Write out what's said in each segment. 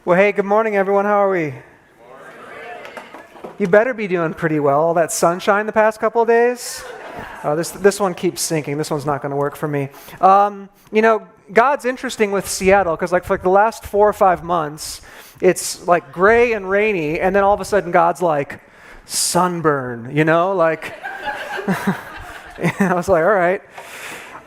Well, hey, good morning, everyone. How are we? You better be doing pretty well. All that sunshine the past couple of days. This one keeps sinking. This one's not going to work for me. God's interesting with Seattle because for the last 4 or 5 months, it's like gray and rainy, and then all of a sudden God's like, sunburn, I was like, all right.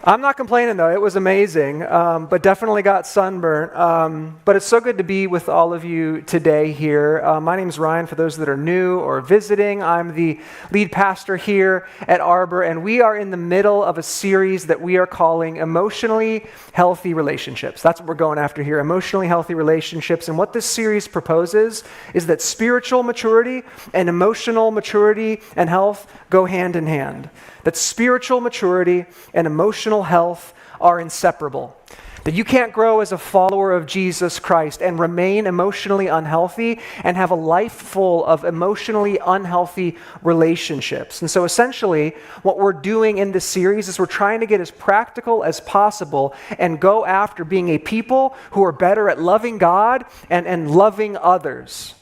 I'm not complaining, though. It was amazing, but definitely got sunburn. But it's so good to be with all of you today here. My name's Ryan, for those that are new or visiting. I'm the lead pastor here at Arbor, and we are in the middle of a series that we are calling Emotionally Healthy Relationships. That's what we're going after here, emotionally healthy relationships. And what this series proposes is that spiritual maturity and emotional maturity and health go hand in hand. That spiritual maturity and emotional health are inseparable. That you can't grow as a follower of Jesus Christ and remain emotionally unhealthy and have a life full of emotionally unhealthy relationships. And so essentially, what we're doing in this series is we're trying to get as practical as possible and go after being a people who are better at loving God and loving others.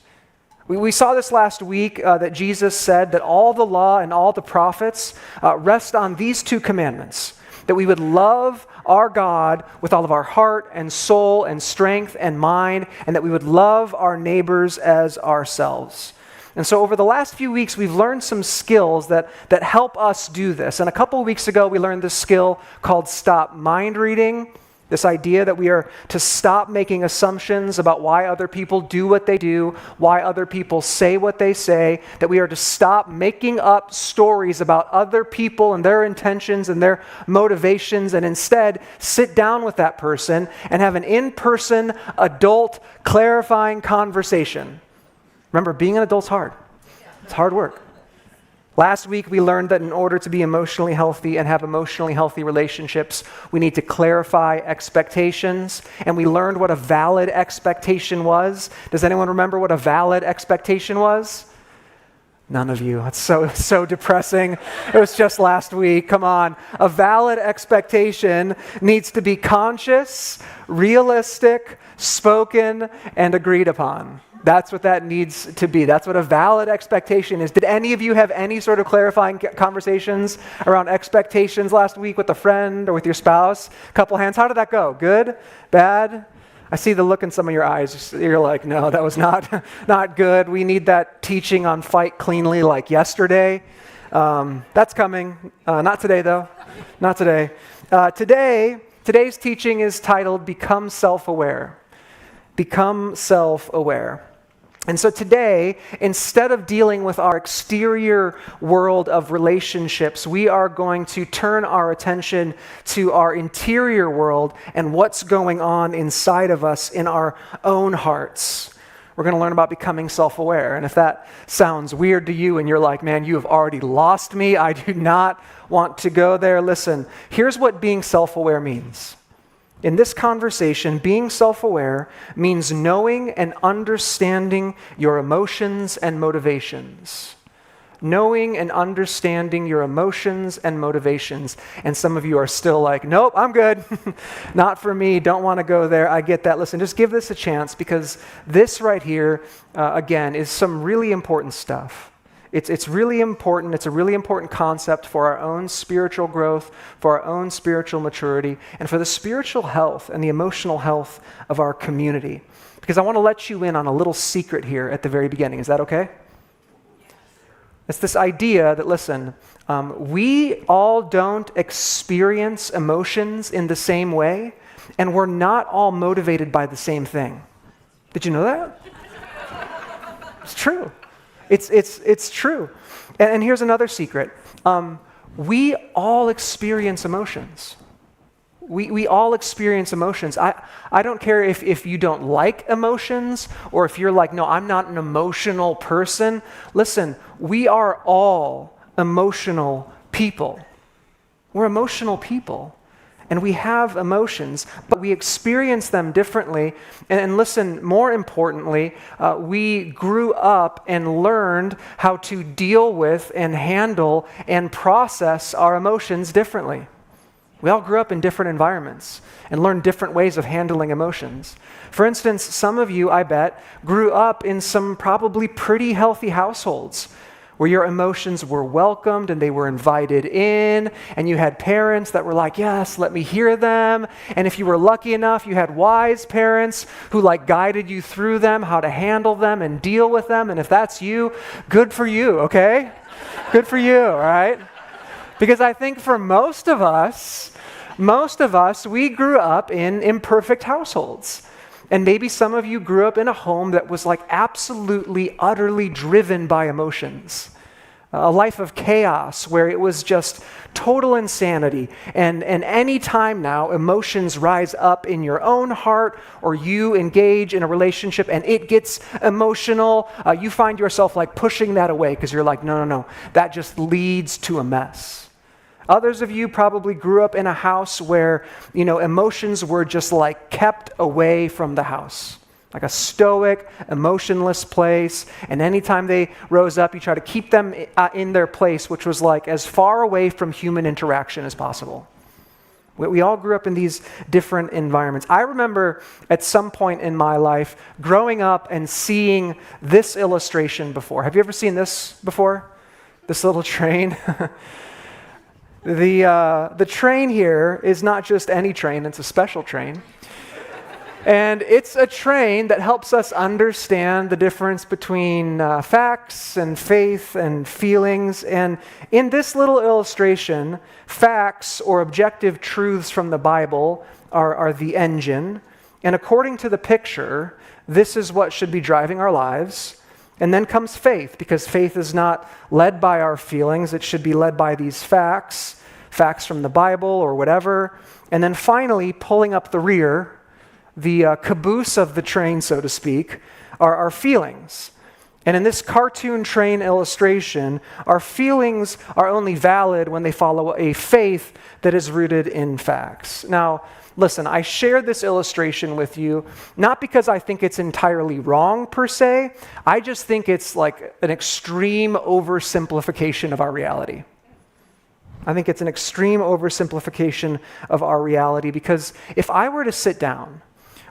We saw this last week that Jesus said that all the law and all the prophets rest on these 2 commandments, that we would love our God with all of our heart and soul and strength and mind, and that we would love our neighbors as ourselves. And so over the last few weeks, we've learned some skills that help us do this. And a couple of weeks ago, we learned this skill called stop mind reading. This idea that we are to stop making assumptions about why other people do what they do, why other people say what they say, that we are to stop making up stories about other people and their intentions and their motivations, and instead sit down with that person and have an in-person, adult, clarifying conversation. Remember, being an adult's hard. It's hard work. Last week, we learned that in order to be emotionally healthy and have emotionally healthy relationships, we need to clarify expectations. And we learned what a valid expectation was. Does anyone remember what a valid expectation was? None of you. It's so depressing. It was just last week. Come on. A valid expectation needs to be conscious, realistic, spoken, and agreed upon. That's what that needs to be. That's what a valid expectation is. Did any of you have any sort of clarifying conversations around expectations last week with a friend or with your spouse? Couple hands. How did that go? Good? Bad? I see the look in some of your eyes. You're like, no, that was not good. We need that teaching on fight cleanly like yesterday. That's coming. Not today, though. Not today. Today's teaching is titled Become Self-Aware. Become self-aware. And so today, instead of dealing with our exterior world of relationships, we are going to turn our attention to our interior world and what's going on inside of us in our own hearts. We're going to learn about becoming self-aware. And if that sounds weird to you and you're like, man, you have already lost me, I do not want to go there. Listen, here's what being self-aware means. In this conversation, being self-aware means knowing and understanding your emotions and motivations. Knowing and understanding your emotions and motivations. And some of you are still like, nope, I'm good. Not for me. Don't want to go there. I get that. Listen, just give this a chance because this right here, again, is some really important stuff. It's really important. It's a really important concept for our own spiritual growth, for our own spiritual maturity, and for the spiritual health and the emotional health of our community. Because I want to let you in on a little secret here at the very beginning. Is that okay? It's this idea that, listen, we all don't experience emotions in the same way, and we're not all motivated by the same thing. Did you know that? It's true. It's true. And here's another secret. We all experience emotions. We all experience emotions. I don't care if you don't like emotions or if you're like, no, I'm not an emotional person. Listen, we are all emotional people. We're emotional people. And we have emotions, but we experience them differently. And listen, more importantly, we grew up and learned how to deal with and handle and process our emotions differently. We all grew up in different environments and learned different ways of handling emotions. For instance, some of you, I bet, grew up in some probably pretty healthy households where your emotions were welcomed and they were invited in, and you had parents that were like, yes, let me hear them. And if you were lucky enough, you had wise parents who guided you through them, how to handle them and deal with them. And if that's you, good for you, okay? Good for you, all right? Because I think for most of us, we grew up in imperfect households. And maybe some of you grew up in a home that was absolutely, utterly driven by emotions. A life of chaos where it was just total insanity. And any time now, emotions rise up in your own heart, or you engage in a relationship and it gets emotional, you find yourself pushing that away because you're no, that just leads to a mess. Others of you probably grew up in a house where, emotions were just kept away from the house. Like a stoic, emotionless place. And anytime they rose up, you try to keep them in their place, which was as far away from human interaction as possible. We all grew up in these different environments. I remember at some point in my life growing up and seeing this illustration before. Have you ever seen this before? This little train? The train here is not just any train, it's a special train. And it's a train that helps us understand the difference between facts and faith and feelings. And in this little illustration, facts or objective truths from the Bible are the engine. And according to the picture, this is what should be driving our lives. And then comes faith, because faith is not led by our feelings. It should be led by these facts from the Bible or whatever. And then finally, pulling up the rear, the caboose of the train, so to speak, are our feelings. And in this cartoon train illustration, our feelings are only valid when they follow a faith that is rooted in facts. Now, listen, I share this illustration with you, not because I think it's entirely wrong per se. I just think it's an extreme oversimplification of our reality. I think it's an extreme oversimplification of our reality, because if I were to sit down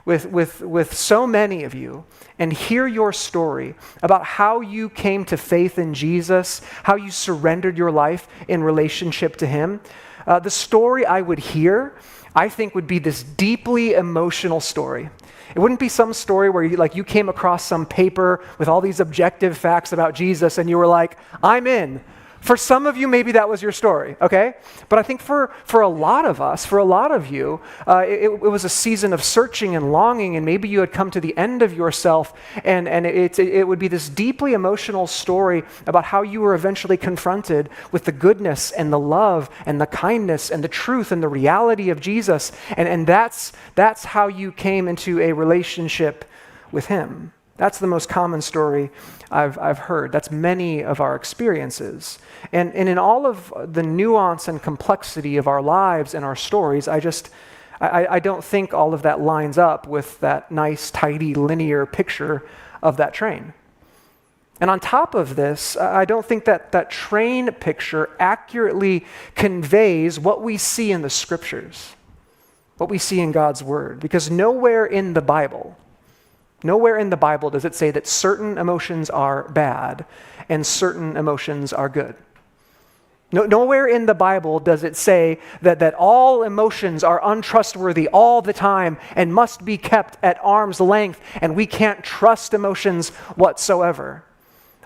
with so many of you and hear your story about how you came to faith in Jesus, how you surrendered your life in relationship to Him, the story I would hear, I think, would be this deeply emotional story. It wouldn't be some story where you came across some paper with all these objective facts about Jesus and you were like, I'm in. For some of you, maybe that was your story, okay? But I think for a lot of us, for a lot of you, it was a season of searching and longing, and maybe you had come to the end of yourself, and it would be this deeply emotional story about how you were eventually confronted with the goodness and the love and the kindness and the truth and the reality of Jesus, and that's how you came into a relationship with Him. That's the most common story I've heard. That's many of our experiences. And in all of the nuance and complexity of our lives and our stories, I don't think all of that lines up with that nice, tidy, linear picture of that train. And on top of this, I don't think that train picture accurately conveys what we see in the Scriptures, what we see in God's Word. Because nowhere in the Bible does it say that certain emotions are bad and certain emotions are good. Nowhere in the Bible does it say that all emotions are untrustworthy all the time and must be kept at arm's length and we can't trust emotions whatsoever.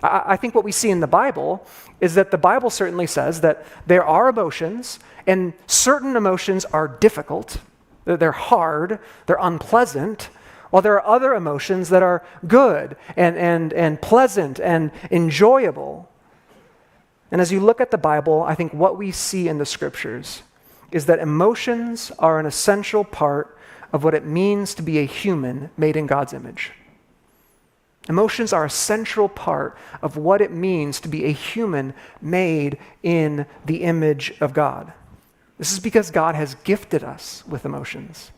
I think what we see in the Bible is that the Bible certainly says that there are emotions, and certain emotions are difficult, they're hard, they're unpleasant, while there are other emotions that are good and pleasant and enjoyable. And as you look at the Bible, I think what we see in the Scriptures is that emotions are an essential part of what it means to be a human made in God's image. Emotions are a central part of what it means to be a human made in the image of God. This is because God has gifted us with emotions.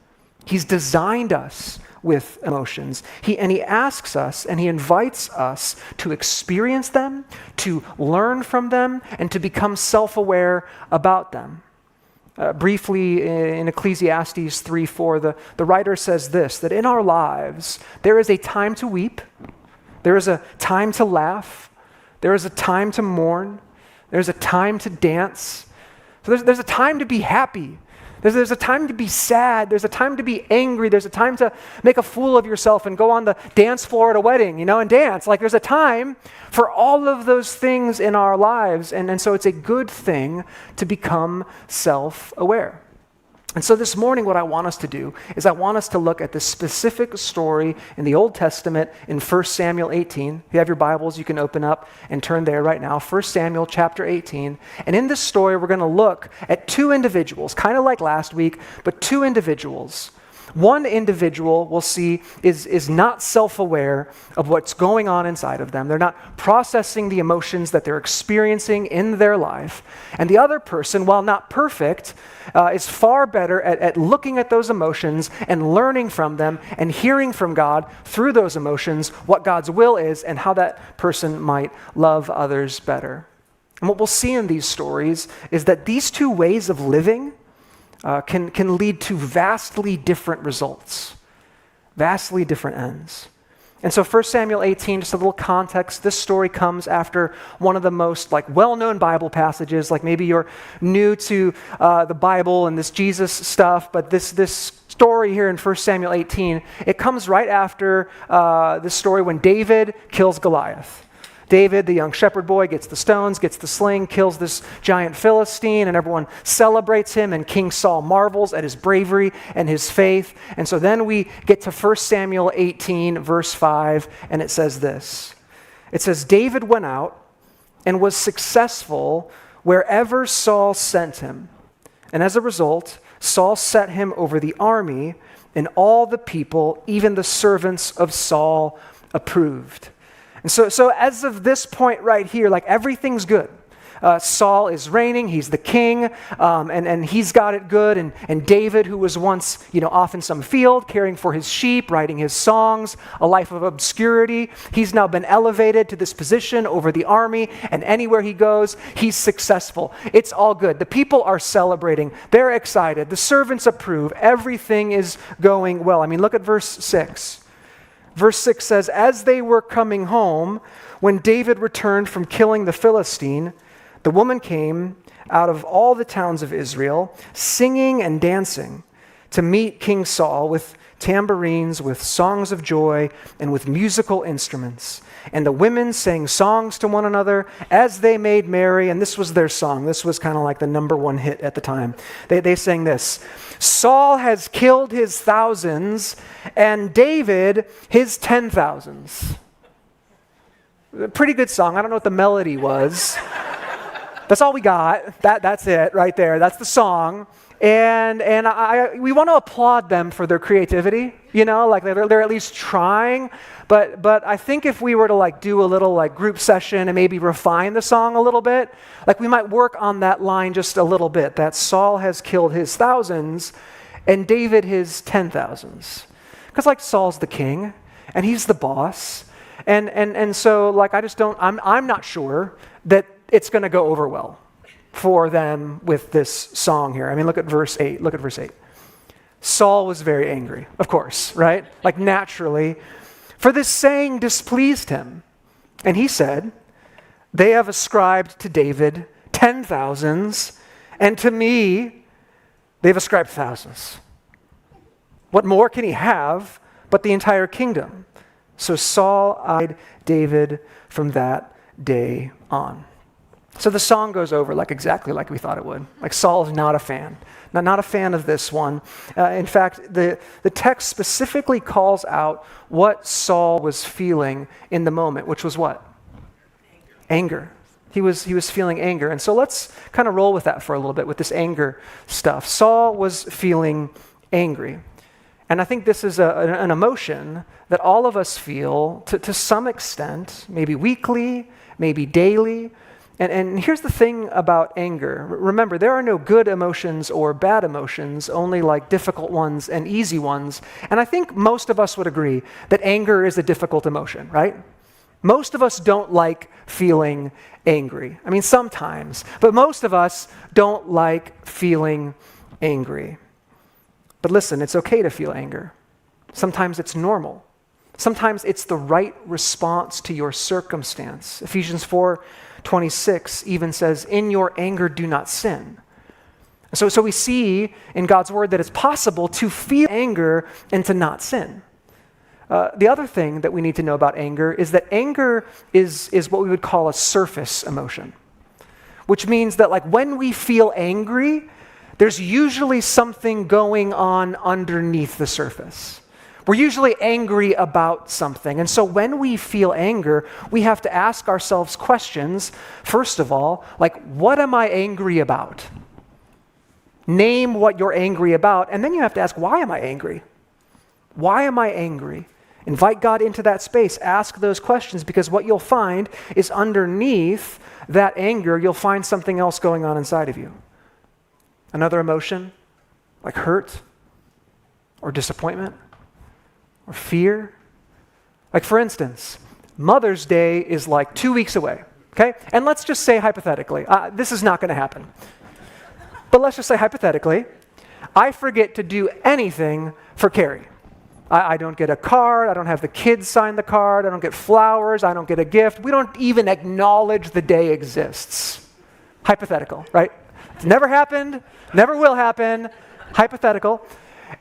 He's designed us with emotions. And he asks us and he invites us to experience them, to learn from them, and to become self-aware about them. Briefly, in Ecclesiastes 3:4, the writer says this, that in our lives, there is a time to weep, there is a time to laugh, there is a time to mourn, there's a time to dance. So there's a time to be happy. There's a time to be sad. There's a time to be angry. There's a time to make a fool of yourself and go on the dance floor at a wedding, and dance. Like there's a time for all of those things in our lives. And so it's a good thing to become self-aware. And so this morning, what I want us to do is I want us to look at this specific story in the Old Testament in 1 Samuel 18. If you have your Bibles, you can open up and turn there right now. 1 Samuel chapter 18. And in this story, we're going to look at two individuals, kind of like last week, but two individuals. One individual we'll see is not self-aware of what's going on inside of them. They're not processing the emotions that they're experiencing in their life. And the other person, while not perfect, is far better at looking at those emotions and learning from them and hearing from God through those emotions what God's will is and how that person might love others better. And what we'll see in these stories is that these two ways of living can lead to vastly different results, vastly different ends. And so 1 Samuel 18, just a little context, this story comes after one of the most well-known Bible passages. Like maybe you're new to the Bible and this Jesus stuff, but this story here in 1 Samuel 18, it comes right after this story when David kills Goliath. David, the young shepherd boy, gets the stones, gets the sling, kills this giant Philistine, and everyone celebrates him, and King Saul marvels at his bravery and his faith. And so then we get to 1 Samuel 18, verse 5, and it says this. It says, David went out and was successful wherever Saul sent him. And as a result, Saul set him over the army, and all the people, even the servants of Saul, approved. And so as of this point right here, everything's good. Saul is reigning, he's the king, and he's got it good. And David, who was once, off in some field, caring for his sheep, writing his songs, a life of obscurity, he's now been elevated to this position over the army, and anywhere he goes, he's successful. It's all good. The people are celebrating. They're excited. The servants approve. Everything is going well. Look at verse 6. Verse 6 says, as they were coming home, when David returned from killing the Philistine, the woman came out of all the towns of Israel, singing and dancing to meet King Saul with tambourines, with songs of joy, and with musical instruments. And the women sang songs to one another as they made merry, and this was their song. This was kind of like the number one hit at the time. They sang this. Saul has killed his thousands, and David his 10,000s. Pretty good song. I don't know what the melody was. That's all we got. That's it right there. That's the song. And we want to applaud them for their creativity, they're at least trying. But I think if we were to do a little group session and maybe refine the song a little bit, we might work on that line just a little bit, that Saul has killed his thousands and David his 10,000s. Because Saul's the king and he's the boss. And so I'm not sure that it's going to go over well for them with this song here. Look at verse 8. Look at verse 8. Saul was very angry, of course, right? Naturally. For this saying displeased him. And he said, they have ascribed to David 10,000s, and to me they've ascribed thousands. What more can he have but the entire kingdom? So Saul eyed David from that day on. So the song goes over exactly like we thought it would. Saul is not a fan. Not a fan of this one. In fact, the text specifically calls out what Saul was feeling in the moment, which was what? Anger. He was feeling anger. And so let's kind of roll with that for a little bit, with this anger stuff. Saul was feeling angry. And I think this is an emotion that all of us feel to some extent, maybe weekly, maybe daily. And here's the thing about anger. Remember, there are no good emotions or bad emotions, only difficult ones and easy ones. And I think most of us would agree that anger is a difficult emotion, right? Most of us don't like feeling angry. I mean, sometimes, but most of us don't like feeling angry. But listen, it's okay to feel anger. Sometimes it's normal. Sometimes it's the right response to your circumstance. Ephesians 4:26 even says, "In your anger, do not sin." So we see in God's word that it's possible to feel anger and to not sin. The other thing that we need to know about anger is that anger is what we would call a surface emotion, which means that like when we feel angry, there's usually something going on underneath the surface. We're usually angry about something. And so when we feel anger, we have to ask ourselves questions. First of all, like, what am I angry about? Name what you're angry about. And then you have to ask, why am I angry? Why am I angry? Invite God into that space. Ask those questions, because what you'll find is underneath that anger, you'll find something else going on inside of you. Another emotion, like hurt or disappointment or fear. Like, for instance, Mother's Day is like 2 weeks away, okay? And let's just say hypothetically, this is not going to happen. But let's just say hypothetically, I forget to do anything for Carrie. I don't get a card, I don't have the kids sign the card, I don't get flowers, I don't get a gift. We don't even acknowledge the day exists. Hypothetical, right? It's never happened, never will happen, hypothetical.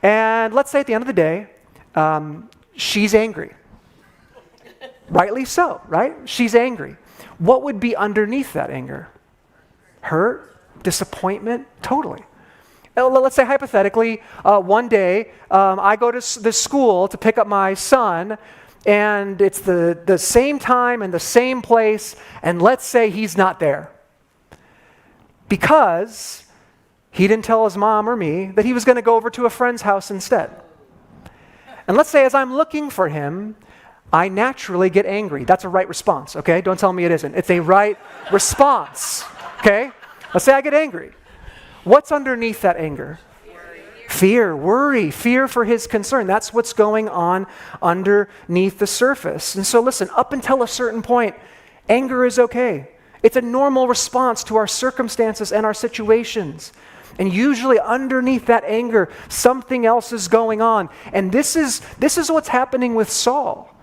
And let's say at the end of the day, she's angry. Rightly so, right? She's angry. What would be underneath that anger? Hurt, disappointment, totally. Let's say hypothetically, one day I go to the school to pick up my son, and it's the same time and the same place, and let's say he's not there because he didn't tell his mom or me that he was going to go over to a friend's house instead. And let's say as I'm looking for him, I naturally get angry. That's a right response, okay? Don't tell me it isn't. It's a right response, okay? Let's say I get angry. What's underneath that anger? Fear, worry, fear for his concern. That's what's going on underneath the surface. And so listen, up until a certain point, anger is okay. It's a normal response to our circumstances and our situations. And usually underneath that anger, something else is going on. And this is what's happening with Saul.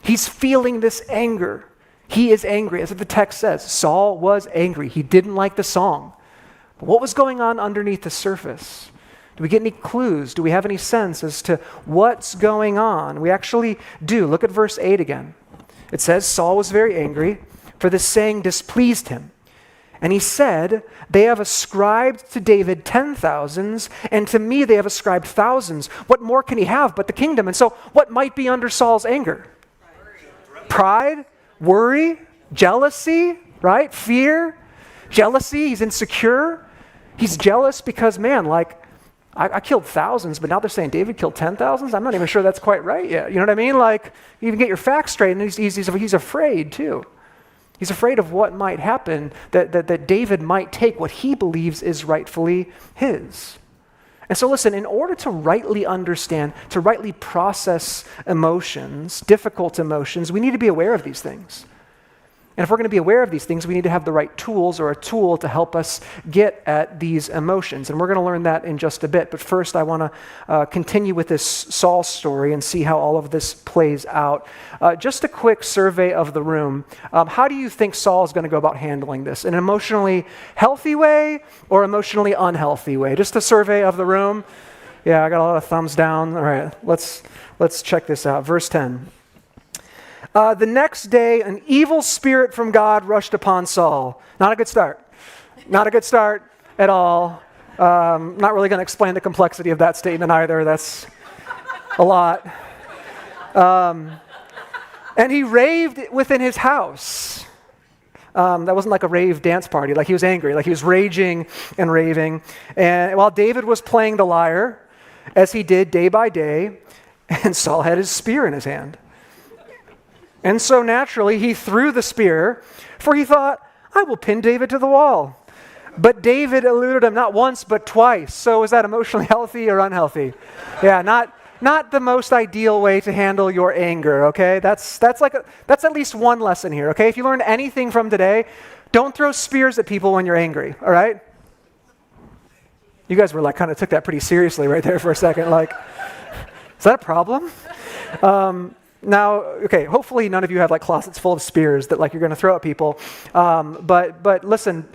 He's feeling this anger. He is angry, as the text says. Saul was angry. He didn't like the song. But what was going on underneath the surface? Do we get any clues? Do we have any sense as to what's going on? We actually do. Look at verse 8 again. It says, Saul was very angry, for this saying displeased him. And he said, they have ascribed to David 10,000s, and to me they have ascribed thousands. What more can he have but the kingdom? And so what might be under Saul's anger? Pride, worry, jealousy, right? Fear, jealousy. He's insecure. He's jealous because, man, like, I killed thousands, but now they're saying David killed 10,000s? I'm not even sure that's quite right yet. You know what I mean? Like, you even get your facts straight, and he's afraid too. He's afraid of what might happen, that David might take what he believes is rightfully his. And so listen, in order to rightly understand, to rightly process emotions, difficult emotions, we need to be aware of these things. And if we're going to be aware of these things, we need to have the right tools or a tool to help us get at these emotions. And we're going to learn that in just a bit. But first, I want to continue with this Saul story and see how all of this plays out. Just a quick survey of the room. How do you think Saul is going to go about handling this? An emotionally healthy way or emotionally unhealthy way? Just a survey of the room. Yeah, I got a lot of thumbs down. All right, let's check this out. Verse 10. The next day, an evil spirit from God rushed upon Saul. Not a good start. Not a good start at all. Not really going to explain the complexity of that statement either. That's a lot. And he raved within his house. That wasn't like a rave dance party. Like he was angry. Like he was raging and raving. And while David was playing the lyre, as he did day by day, and Saul had his spear in his hand. And so naturally, he threw the spear, for he thought, I will pin David to the wall. But David eluded him not once, but twice. So is that emotionally healthy or unhealthy? Yeah, not not the most ideal way to handle your anger, okay? That's at least one lesson here, okay? If you learned anything from today, don't throw spears at people when you're angry, all right? You guys were like, kind of took that pretty seriously right there for a second, like, is that a problem? Now, okay, hopefully none of you have like closets full of spears that like you're going to throw at people. But listen,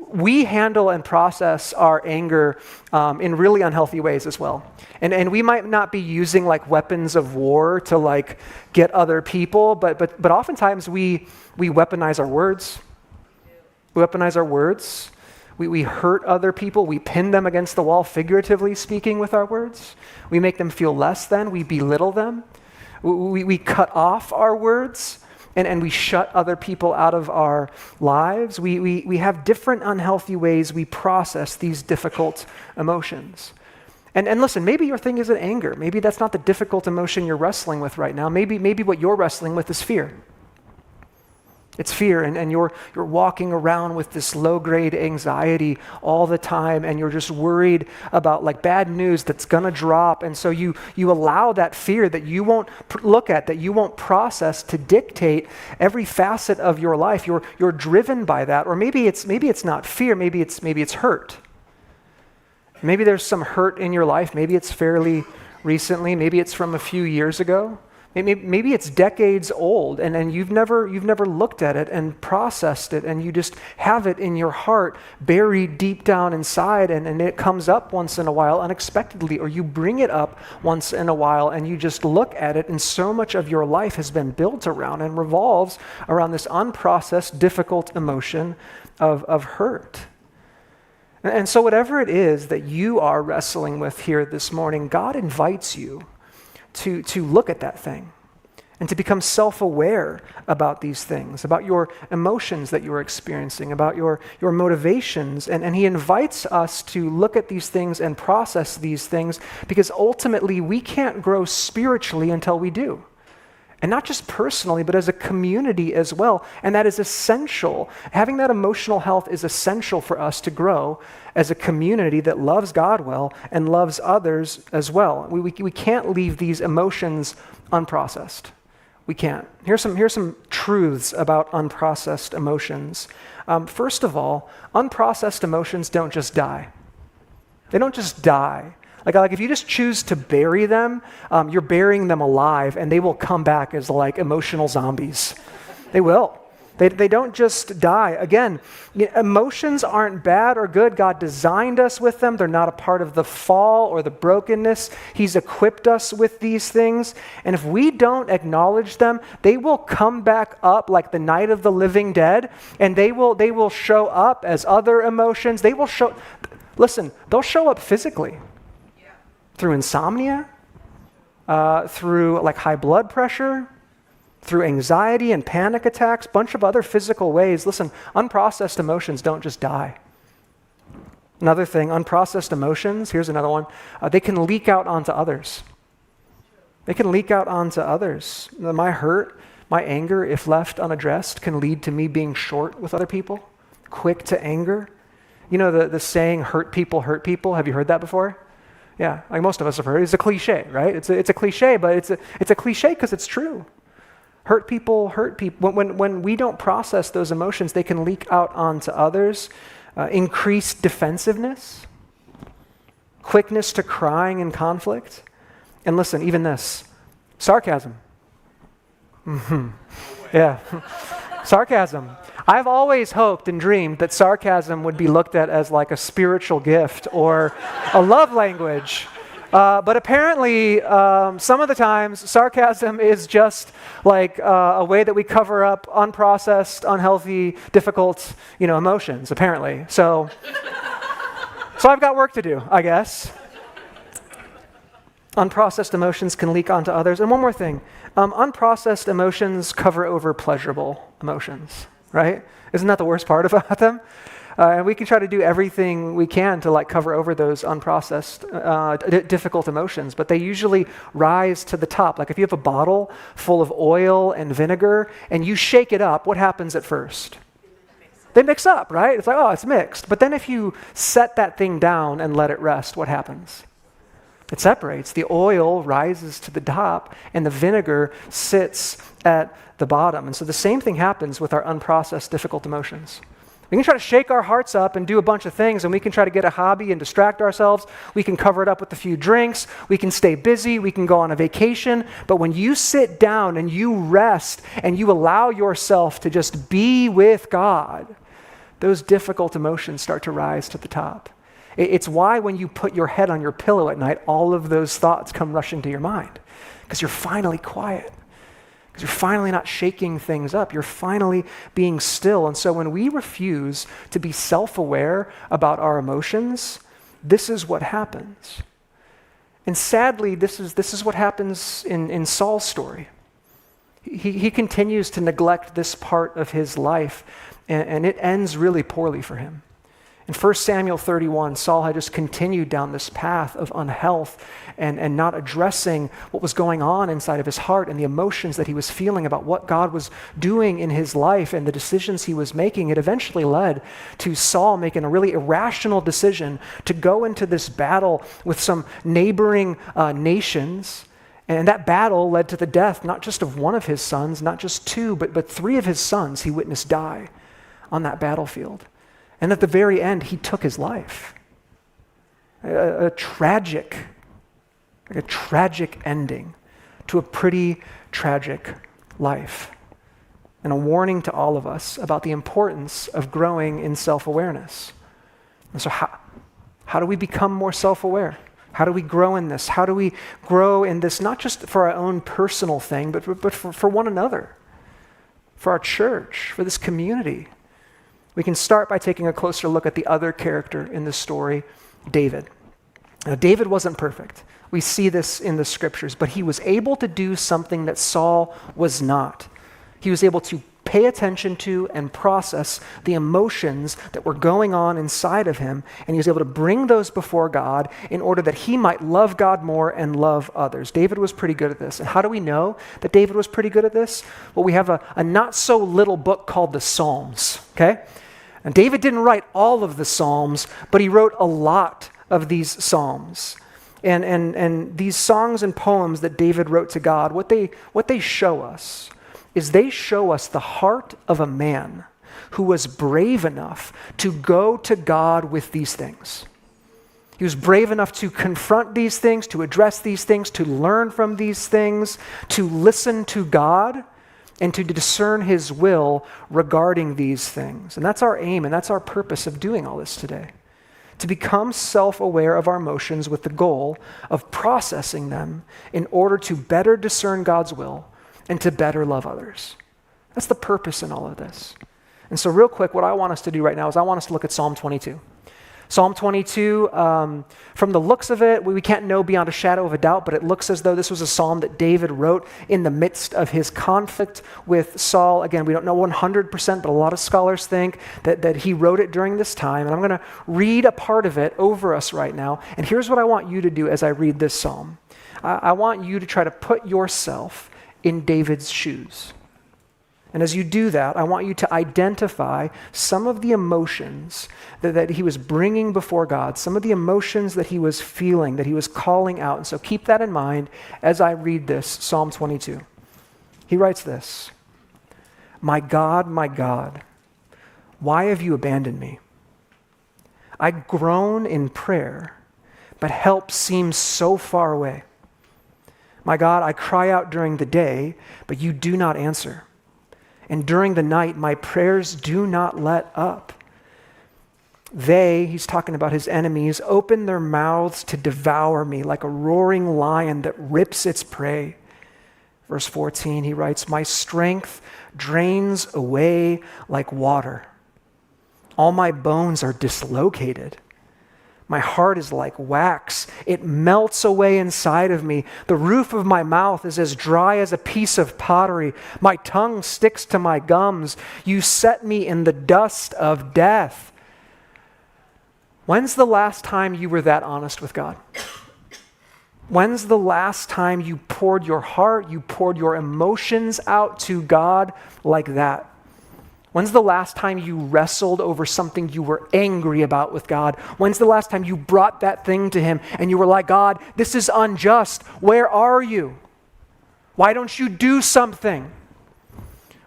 we handle and process our anger in really unhealthy ways as well. And we might not be using like weapons of war to like get other people, but oftentimes we weaponize our words. We weaponize our words. We hurt other people. We pin them against the wall, figuratively speaking, with our words. We make them feel less than. We belittle them. We cut off our words, and we shut other people out of our lives. We have different unhealthy ways we process these difficult emotions. And listen, maybe your thing isn't anger. Maybe that's not the difficult emotion you're wrestling with right now. Maybe what you're wrestling with is fear. It's fear, and you're walking around with this low-grade anxiety all the time, and you're just worried about like bad news that's gonna drop, and so you allow that fear that you won't look at, that you won't process, to dictate every facet of your life. You're driven by that, or maybe it's not fear, maybe it's hurt. Maybe there's some hurt in your life. Maybe it's fairly recently. Maybe it's from a few years ago. Maybe it's decades old, and you've never looked at it and processed it, and you just have it in your heart buried deep down inside, and it comes up once in a while unexpectedly, or you bring it up once in a while and you just look at it, and so much of your life has been built around and revolves around this unprocessed, difficult emotion of hurt. And so whatever it is that you are wrestling with here this morning, God invites you to look at that thing and to become self-aware about these things, about your emotions that you're experiencing, about your motivations. And he invites us to look at these things and process these things, because ultimately we can't grow spiritually until we do. And not just personally, but as a community as well. And that is essential. Having that emotional health is essential for us to grow as a community that loves God well and loves others as well. We can't leave these emotions unprocessed. We can't. Here's some truths about unprocessed emotions. First of all, unprocessed emotions don't just die. They don't just die. Like if you just choose to bury them, you're burying them alive, and they will come back as like emotional zombies. They will. They don't just die. Again, emotions aren't bad or good. God designed us with them. They're not a part of the fall or the brokenness. He's equipped us with these things. And if we don't acknowledge them, they will come back up like the night of the living dead, and they will show up as other emotions. They'll show up physically. Through insomnia, through like high blood pressure, through anxiety and panic attacks, bunch of other physical ways. Listen, unprocessed emotions don't just die. Another thing, unprocessed emotions, here's another one, they can leak out onto others. They can leak out onto others. My hurt, my anger, if left unaddressed, can lead to me being short with other people, quick to anger. You know the saying, hurt people hurt people? Have you heard that before? Yeah, like most of us have heard. It's a cliche, right? It's a cliche, but it's a cliche because it's true. Hurt people hurt people. When we don't process those emotions, they can leak out onto others. Increased defensiveness, quickness to crying in conflict. And listen, even this, sarcasm. Yeah, sarcasm. I've always hoped and dreamed that sarcasm would be looked at as like a spiritual gift or a love language. But apparently, some of the times, sarcasm is just like a way that we cover up unprocessed, unhealthy, difficult, emotions, apparently. So I've got work to do, I guess. Unprocessed emotions can leak onto others. And one more thing, unprocessed emotions cover over pleasurable emotions. Right? Isn't that the worst part about them? And we can try to do everything we can to like cover over those unprocessed, difficult emotions, but they usually rise to the top. Like if you have a bottle full of oil and vinegar and you shake it up, what happens at first? They mix up, right? It's like, oh, it's mixed. But then if you set that thing down and let it rest, what happens? It separates. The oil rises to the top, and the vinegar sits at the bottom. And so the same thing happens with our unprocessed, difficult emotions. We can try to shake our hearts up and do a bunch of things, and we can try to get a hobby and distract ourselves. We can cover it up with a few drinks. We can stay busy. We can go on a vacation. But when you sit down and you rest and you allow yourself to just be with God, those difficult emotions start to rise to the top. It's why when you put your head on your pillow at night, all of those thoughts come rushing to your mind, because you're finally quiet, because you're finally not shaking things up. You're finally being still. And so when we refuse to be self-aware about our emotions, this is what happens. And sadly, this is what happens in Saul's story. He continues to neglect this part of his life, and it ends really poorly for him. In 1 Samuel 31, Saul had just continued down this path of unhealth and not addressing what was going on inside of his heart and the emotions that he was feeling about what God was doing in his life and the decisions he was making. It eventually led to Saul making a really irrational decision to go into this battle with some neighboring nations. And that battle led to the death not just of one of his sons, not just two, but three of his sons he witnessed die on that battlefield. And at the very end, he took his life. A tragic ending to a pretty tragic life. And a warning to all of us about the importance of growing in self-awareness. And so how do we become more self-aware? How do we grow in this? How do we grow in this, not just for our own personal thing, but for one another, for our church, for this community? We can start by taking a closer look at the other character in this story, David. Now, David wasn't perfect. We see this in the scriptures, but he was able to do something that Saul was not. He was able to pay attention to and process the emotions that were going on inside of him, and he was able to bring those before God in order that he might love God more and love others. David was pretty good at this. And how do we know that David was pretty good at this? Well, we have a not-so-little book called the Psalms, okay? And David didn't write all of the Psalms, but he wrote a lot of these Psalms. And these songs and poems that David wrote to God, what they show us is they show us the heart of a man who was brave enough to go to God with these things. He was brave enough to confront these things, to address these things, to learn from these things, to listen to God, and to discern his will regarding these things. And that's our aim, and that's our purpose of doing all this today. To become self-aware of our emotions with the goal of processing them in order to better discern God's will and to better love others. That's the purpose in all of this. And so real quick, what I want us to do right now is I want us to look at Psalm 22. Psalm 22, from the looks of it, we can't know beyond a shadow of a doubt, but it looks as though this was a psalm that David wrote in the midst of his conflict with Saul. Again, we don't know 100%, but a lot of scholars think that he wrote it during this time. And I'm going to read a part of it over us right now. And here's what I want you to do as I read this psalm. I want you to try to put yourself in David's shoes. And as you do that, I want you to identify some of the emotions that he was bringing before God, some of the emotions that he was feeling, that he was calling out. And so keep that in mind as I read this, Psalm 22. He writes this, my God, why have you abandoned me? I groan in prayer, but help seems so far away. My God, I cry out during the day, but you do not answer. And during the night, my prayers do not let up. He's talking about his enemies, open their mouths to devour me like a roaring lion that rips its prey. Verse 14, he writes, my strength drains away like water. All my bones are dislocated. My heart is like wax. It melts away inside of me. The roof of my mouth is as dry as a piece of pottery. My tongue sticks to my gums. You set me in the dust of death. When's the last time you were that honest with God? When's the last time you poured your heart, you poured your emotions out to God like that? When's the last time you wrestled over something you were angry about with God? When's the last time you brought that thing to him and you were like, God, this is unjust. Where are you? Why don't you do something?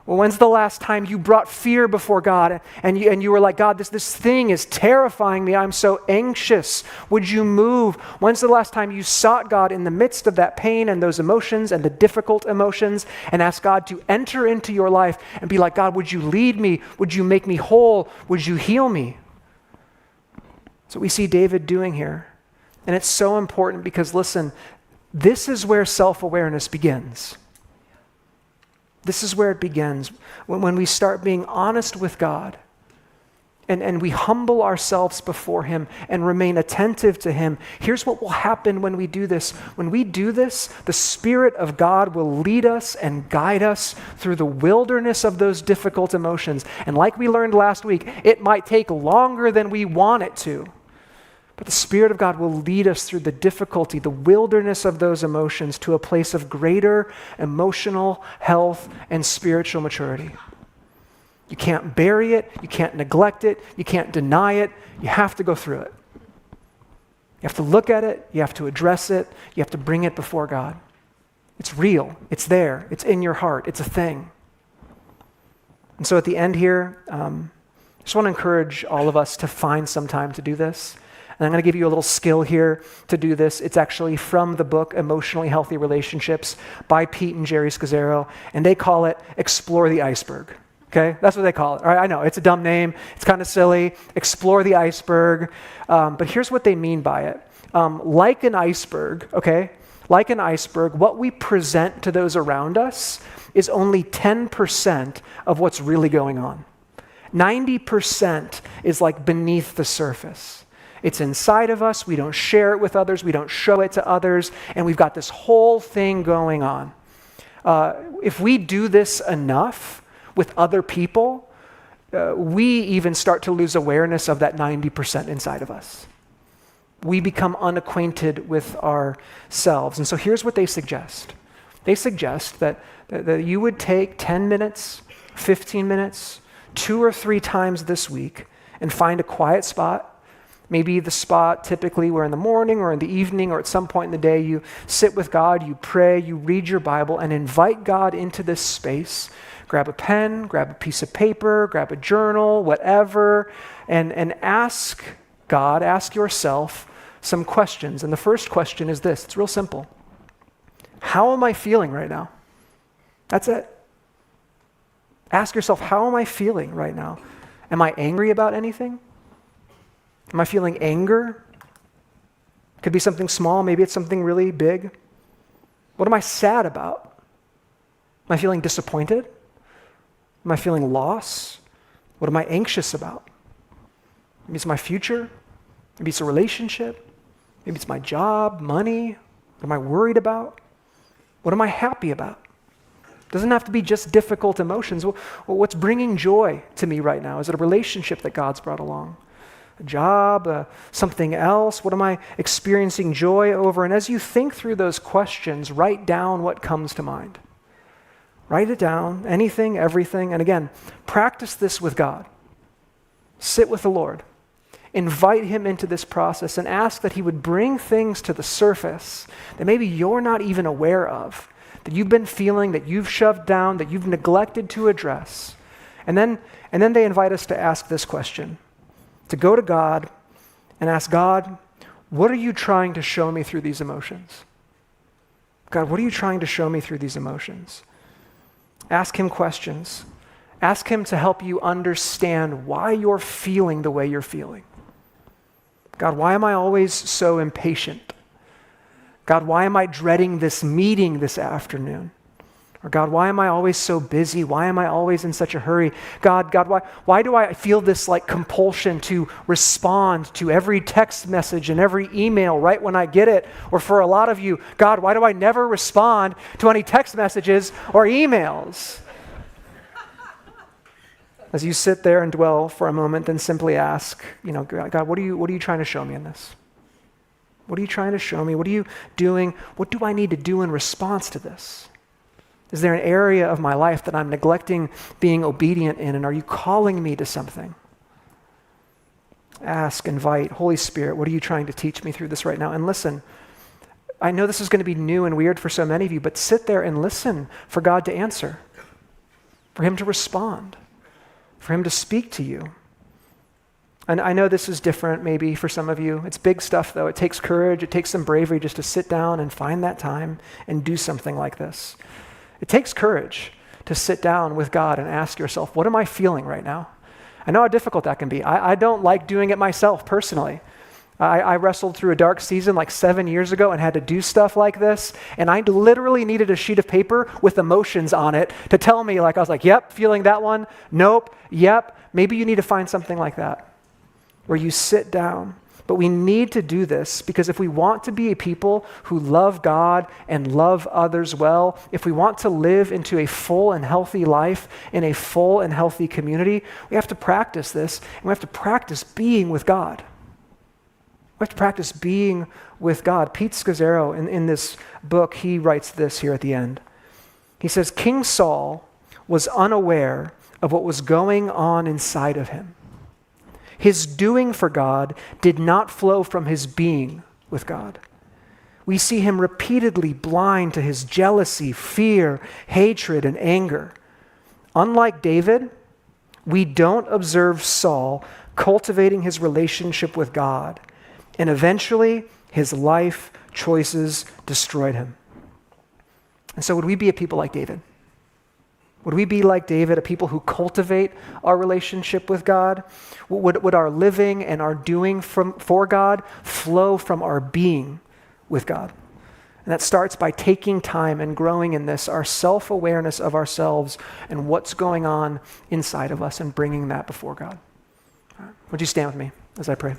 Well, when's the last time you brought fear before God and you were like, God, this thing is terrifying me. I'm so anxious. Would you move? When's the last time you sought God in the midst of that pain and those emotions and the difficult emotions and asked God to enter into your life and be like, God, would you lead me? Would you make me whole? Would you heal me? That's what we see David doing here. And it's so important because, listen, this is where self-awareness begins. This is where it begins, when we start being honest with God and we humble ourselves before him and remain attentive to him. Here's what will happen when we do this. When we do this, the Spirit of God will lead us and guide us through the wilderness of those difficult emotions. And like we learned last week, it might take longer than we want it to. But the Spirit of God will lead us through the difficulty, the wilderness of those emotions to a place of greater emotional health and spiritual maturity. You can't bury it. You can't neglect it. You can't deny it. You have to go through it. You have to look at it. You have to address it. You have to bring it before God. It's real. It's there. It's in your heart. It's a thing. And so at the end here, I just want to encourage all of us to find some time to do this. And I'm going to give you a little skill here to do this. It's actually from the book Emotionally Healthy Relationships by Pete and Jerry Scazzaro, and they call it Explore the Iceberg. Okay? That's what they call it. All right, I know, it's a dumb name. It's kind of silly. Explore the iceberg. But here's what they mean by it. Like an iceberg, okay? Like an iceberg, what we present to those around us is only 10% of what's really going on. 90% is like beneath the surface. It's inside of us. We don't share it with others. We don't show it to others. And we've got this whole thing going on. If we do this enough with other people, we even start to lose awareness of that 90% inside of us. We become unacquainted with ourselves. And so here's what they suggest. They suggest that you would take 10 minutes, 15 minutes, 2 or 3 times this week and find a quiet spot. Maybe the spot typically where in the morning or in the evening or at some point in the day you sit with God, you pray, you read your Bible, and invite God into this space. Grab a pen, grab a piece of paper, grab a journal, whatever, and ask God, ask yourself some questions. And the first question is this. It's real simple. How am I feeling right now? That's it. Ask yourself, how am I feeling right now? Am I angry about anything? Am I feeling anger? Could be something small, maybe it's something really big. What am I sad about? Am I feeling disappointed? Am I feeling loss? What am I anxious about? Maybe it's my future. Maybe it's a relationship. Maybe it's my job, money. What am I worried about? What am I happy about? It doesn't have to be just difficult emotions. Well, what's bringing joy to me right now? Is it a relationship that God's brought along? A job, something else? What am I experiencing joy over? And as you think through those questions, write down what comes to mind. Write it down, anything, everything. And again, practice this with God. Sit with the Lord. Invite him into this process and ask that he would bring things to the surface that maybe you're not even aware of, that you've been feeling, that you've shoved down, that you've neglected to address. And then they invite us to ask this question. To go to God and ask God, what are you trying to show me through these emotions? God, what are you trying to show me through these emotions? Ask him questions. Ask him to help you understand why you're feeling the way you're feeling. God, why am I always so impatient? God, why am I dreading this meeting this afternoon? Or God, why am I always so busy? Why am I always in such a hurry? God, why do I feel this like compulsion to respond to every text message and every email right when I get it? Or for a lot of you, God, why do I never respond to any text messages or emails? As you sit there and dwell for a moment, then simply ask, God, what are you trying to show me in this? What are you trying to show me? What are you doing? What do I need to do in response to this? Is there an area of my life that I'm neglecting being obedient in, and are you calling me to something? Ask, invite, Holy Spirit, what are you trying to teach me through this right now? And listen, I know this is going to be new and weird for so many of you, but sit there and listen for God to answer, for him to respond, for him to speak to you. And I know this is different maybe for some of you. It's big stuff though. It takes courage. It takes some bravery just to sit down and find that time and do something like this. It takes courage to sit down with God and ask yourself, what am I feeling right now? I know how difficult that can be. I don't like doing it myself personally. I wrestled through a dark season like 7 years ago and had to do stuff like this. And I literally needed a sheet of paper with emotions on it to tell me, like, I was like, yep, feeling that one. Nope, yep. Maybe you need to find something like that where you sit down. But we need to do this because if we want to be a people who love God and love others well, if we want to live into a full and healthy life in a full and healthy community, we have to practice this, and we have to practice being with God. We have to practice being with God. Pete Scazzaro, in this book, he writes this here at the end. He says, King Saul was unaware of what was going on inside of him. His doing for God did not flow from his being with God. We see him repeatedly blind to his jealousy, fear, hatred, and anger. Unlike David, we don't observe Saul cultivating his relationship with God, and eventually his life choices destroyed him. And so would we be a people like David? Would we be like David, a people who cultivate our relationship with God? Would our living and our doing for God flow from our being with God? And that starts by taking time and growing in this, our self-awareness of ourselves and what's going on inside of us and bringing that before God. All right. Would you stand with me as I pray?